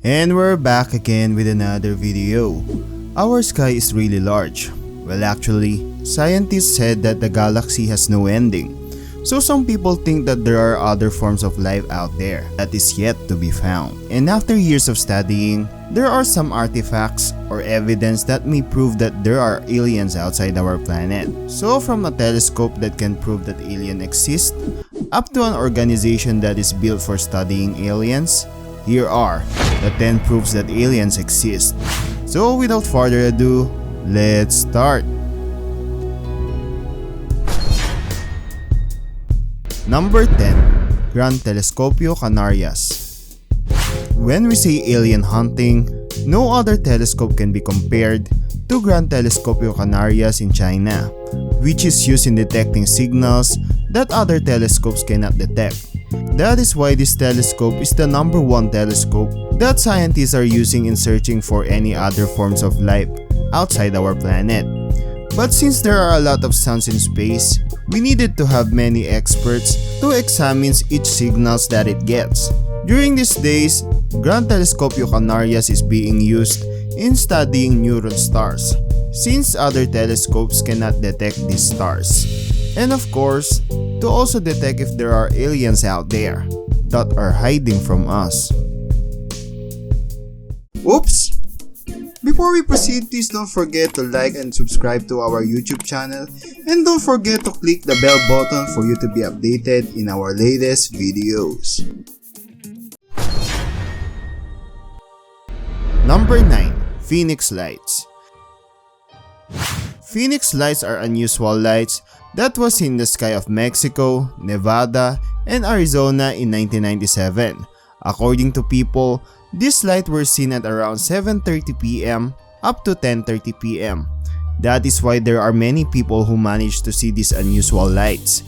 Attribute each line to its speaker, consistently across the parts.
Speaker 1: And we're back again with another video. Our sky is really large. Well, actually, scientists said that the galaxy has no ending. So some people think that there are other forms of life out there that is yet to be found. And after years of studying, there are some artifacts or evidence that may prove that there are aliens outside our planet. So from a telescope that can prove that aliens exist, up to an organization that is built for studying aliens, here are the 10 proofs that aliens exist. So without further ado, let's start! Number 10. Gran Telescopio Canarias. When we say alien hunting, no other telescope can be compared to Gran Telescopio Canarias in China, which is used in detecting signals that other telescopes cannot detect. That is why this telescope is the number one telescope that scientists are using in searching for any other forms of life outside our planet. But since there are a lot of suns in space, we needed to have many experts to examine each signals that it gets. During these days, Gran Telescopio Canarias is being used in studying neutron stars, since other telescopes cannot detect these stars. And of course, to also detect if there are aliens out there that are hiding from us. Oops! Before we proceed, please don't forget to like and subscribe to our YouTube channel, and don't forget to click the bell button for you to be updated in our latest videos. Number 9. Phoenix Lights. Phoenix lights are unusual lights that was in the sky of Mexico, Nevada, and Arizona in 1997. According to people, these lights were seen at around 7:30 p.m. up to 10:30 p.m. That is why there are many people who managed to see these unusual lights.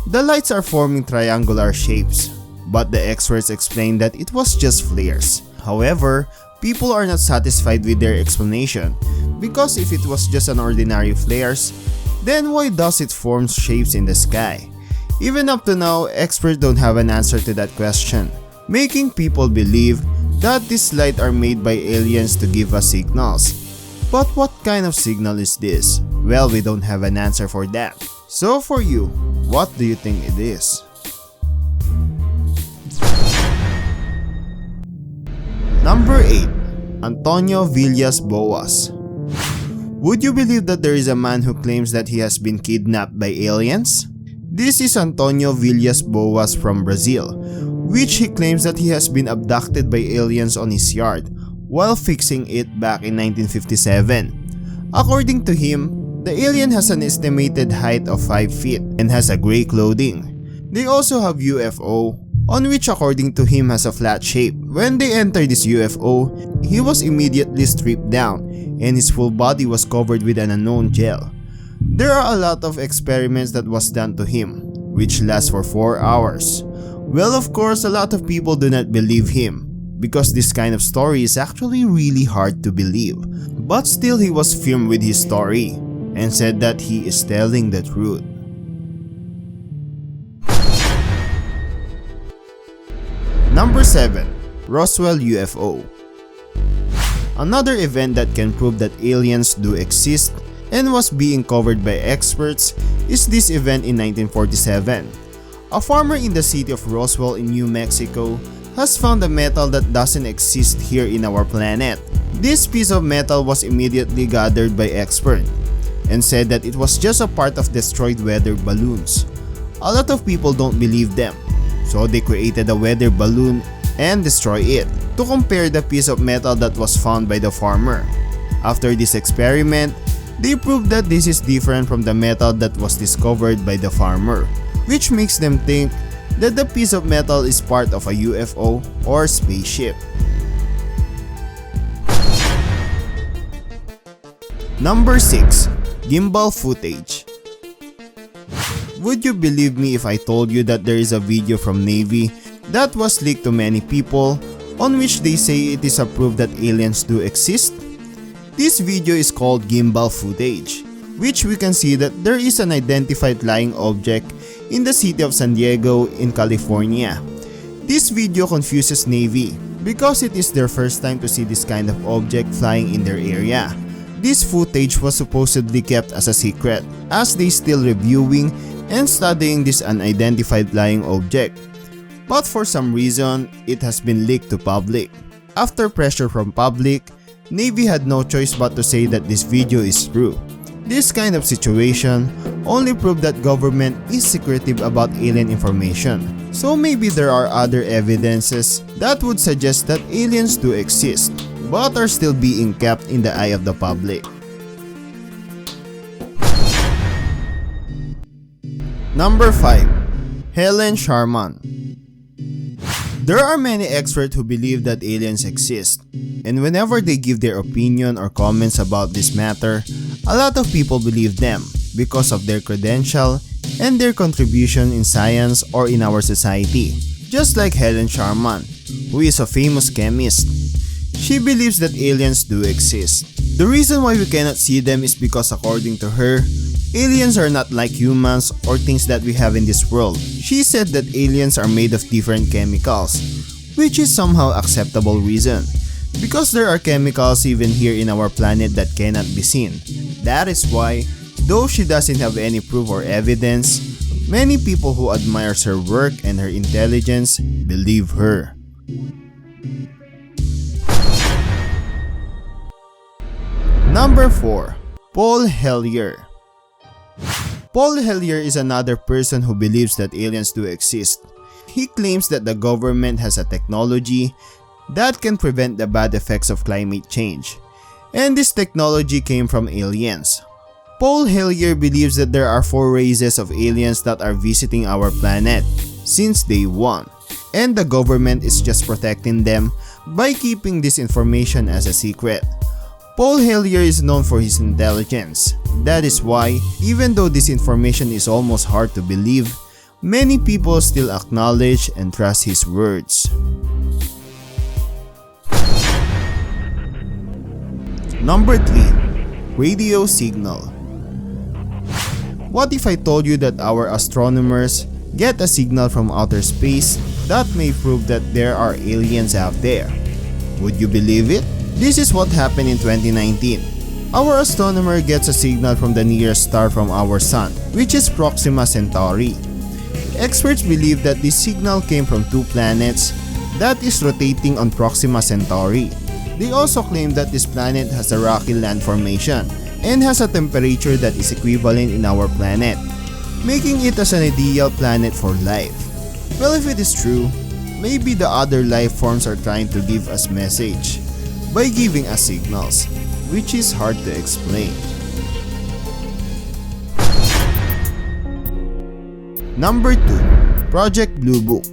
Speaker 1: The lights are forming triangular shapes, but the experts explained that it was just flares. However, people are not satisfied with their explanation, because if it was just an ordinary flares, then why does it form shapes in the sky? Even up to now, experts don't have an answer to that question, making people believe that these lights are made by aliens to give us signals. But what kind of signal is this? Well, we don't have an answer for that. So for you, what do you think it is? Number 8. Antonio Villas Boas. Would you believe that there is a man who claims that he has been kidnapped by aliens? This is Antonio Villas Boas from Brazil, which he claims that he has been abducted by aliens on his yard while fixing it back in 1957. According to him, the alien has an estimated height of 5 feet and has a gray clothing. They also have UFO, on which according to him has a flat shape. When they entered this UFO, he was immediately stripped down and his full body was covered with an unknown gel. There are a lot of experiments that was done to him, which last for 4 hours. Well, of course, a lot of people do not believe him, because this kind of story is actually really hard to believe. But still he was firm with his story, and said that he is telling the truth. Number 7. Roswell UFO. Another event that can prove that aliens do exist and was being covered by experts is this event in 1947. A farmer in the city of Roswell in New Mexico has found a metal that doesn't exist here in our planet. This piece of metal was immediately gathered by experts and said that it was just a part of destroyed weather balloons. A lot of people don't believe them, so they created a weather balloon and destroyed it to compare the piece of metal that was found by the farmer. After this experiment, they proved that this is different from the metal that was discovered by the farmer, which makes them think that the piece of metal is part of a UFO or spaceship. Number 6. Gimbal footage. Would you believe me if I told you that there is a video from Navy that was leaked to many people on which they say it is a proof that aliens do exist? This video is called gimbal footage, which we can see that there is an identified flying object in the city of San Diego in California. This video confuses Navy because it is their first time to see this kind of object flying in their area. This footage was supposedly kept as a secret as they still reviewing and studying this unidentified flying object. But for some reason, it has been leaked to public. After pressure from public, Navy had no choice but to say that this video is true. This kind of situation only proved that government is secretive about alien information. So maybe there are other evidences that would suggest that aliens do exist, but are still being kept in the eye of the public. Number 5. Helen Sharman. There are many experts who believe that aliens exist, and whenever they give their opinion or comments about this matter, a lot of people believe them because of their credential and their contribution in science or in our society. Just like Helen Sharman, who is a famous chemist. She believes that aliens do exist. The reason why we cannot see them is because according to her, aliens are not like humans or things that we have in this world. She said that aliens are made of different chemicals, which is somehow acceptable reason. Because there are chemicals even here in our planet that cannot be seen. That is why, though she doesn't have any proof or evidence, many people who admires her work and her intelligence believe her. Number 4. Paul Hellyer. Paul Hellyer is another person who believes that aliens do exist. He claims that the government has a technology that can prevent the bad effects of climate change, and this technology came from aliens. Paul Hellyer believes that there are 4 races of aliens that are visiting our planet since day 1, and the government is just protecting them by keeping this information as a secret. Paul Hellyer is known for his intelligence. That is why, even though this information is almost hard to believe, many people still acknowledge and trust his words. Number 3. Radio signal. What if I told you that our astronomers get a signal from outer space that may prove that there are aliens out there? Would you believe it? This is what happened in 2019. Our astronomer gets a signal from the nearest star from our sun, which is Proxima Centauri. Experts believe that this signal came from 2 planets that is rotating on Proxima Centauri. They also claim that this planet has a rocky land formation and has a temperature that is equivalent in our planet, making it as an ideal planet for life. Well, if it is true, maybe the other life forms are trying to give us message by giving us signals, which is hard to explain. Number 2. Project Blue Book.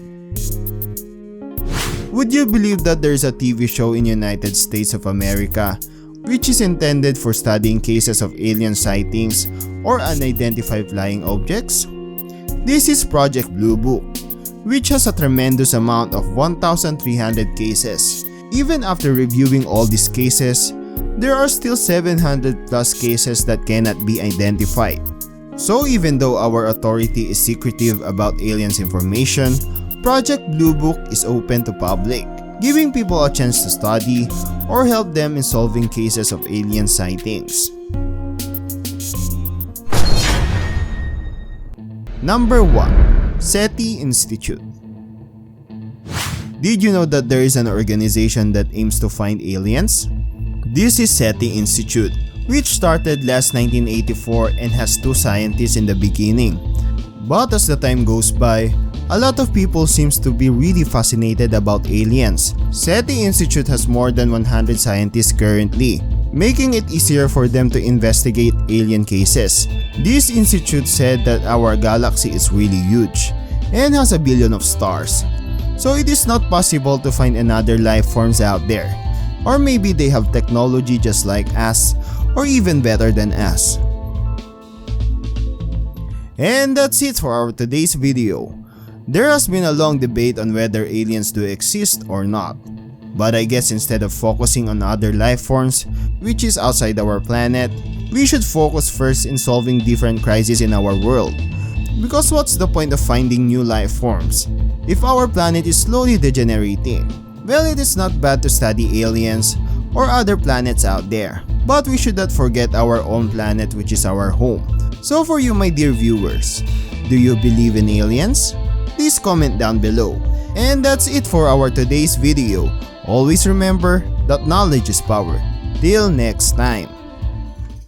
Speaker 1: Would you believe that there is a TV show in United States of America which is intended for studying cases of alien sightings or unidentified flying objects? This is Project Blue Book, which has a tremendous amount of 1,300 cases. Even after reviewing all these cases, there are still 700 plus cases that cannot be identified. So even though our authority is secretive about aliens information, Project Blue Book is open to public, giving people a chance to study or help them in solving cases of alien sightings. Number 1. SETI Institute. Did you know that there is an organization that aims to find aliens? This is SETI Institute, which started last 1984 and has 2 scientists in the beginning. But as the time goes by, a lot of people seems to be really fascinated about aliens. SETI Institute has more than 100 scientists currently, making it easier for them to investigate alien cases. This institute said that our galaxy is really huge and has a billion of stars. So it is not possible to find another life forms out there. Or maybe they have technology just like us, or even better than us. And that's it for our today's video. There has been a long debate on whether aliens do exist or not. But I guess instead of focusing on other life forms, which is outside our planet, we should focus first in solving different crises in our world. Because what's the point of finding new life forms if our planet is slowly degenerating? Well, it is not bad to study aliens or other planets out there, but we should not forget our own planet, which is our home. So for you, my dear viewers, do you believe in aliens? Please comment down below. And that's it for our today's video. Always remember that knowledge is power. Till next time.